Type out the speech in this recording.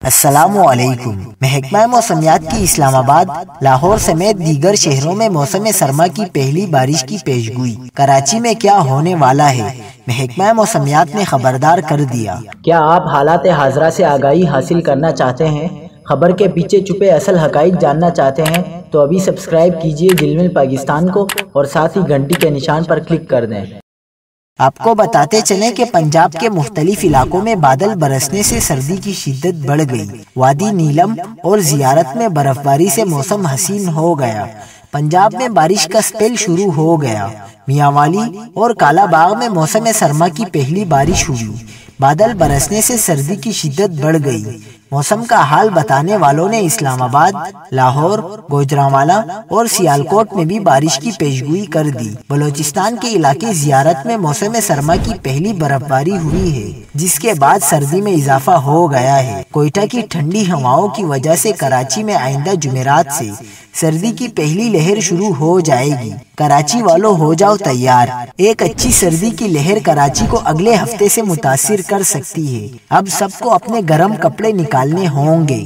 السلام علیکم۔ محکمہ موسمیات کی اسلام آباد، لاہور سمیت دیگر شہروں میں موسم سرما کی پہلی بارش کی پیشگوئی۔ کراچی میں کیا ہونے والا ہے، محکمہ موسمیات نے خبردار کر دیا۔ کیا آپ حالات حاضرہ سے آگاہی حاصل کرنا چاہتے ہیں؟ خبر کے پیچھے چھپے اصل حقائق جاننا چاہتے ہیں تو ابھی سبسکرائب کیجئے دل مل پاکستان کو اور ساتھ ہی گھنٹی کے نشان پر کلک کر دیں۔ آپ کو بتاتے چلیں کہ پنجاب کے مختلف علاقوں میں بادل برسنے سے سردی کی شدت بڑھ گئی۔ وادی نیلم اور زیارت میں برف باری سے موسم حسین ہو گیا۔ پنجاب میں بارش کا سپیل شروع ہو گیا۔ میاں والی اور کالا باغ میں موسم سرما کی پہلی بارش ہوئی۔ بادل برسنے سے سردی کی شدت بڑھ گئی۔ موسم کا حال بتانے والوں نے اسلام آباد، لاہور، گوجرانوالا اور سیالکوٹ میں بھی بارش کی پیشگوئی کر دی۔ بلوچستان کے علاقے زیارت میں موسم سرما کی پہلی برف باری ہوئی ہے، جس کے بعد سردی میں اضافہ ہو گیا ہے۔ کوئٹہ کی ٹھنڈی ہواؤں کی وجہ سے کراچی میں آئندہ جمعرات سے سردی کی پہلی لہر شروع ہو جائے گی۔ کراچی والوں ہو جاؤ تیار، ایک اچھی سردی کی لہر کراچی کو اگلے ہفتے سے متاثر کر سکتی ہے۔ اب سب کو اپنے گرم کپڑے نکالنے ہوں گے۔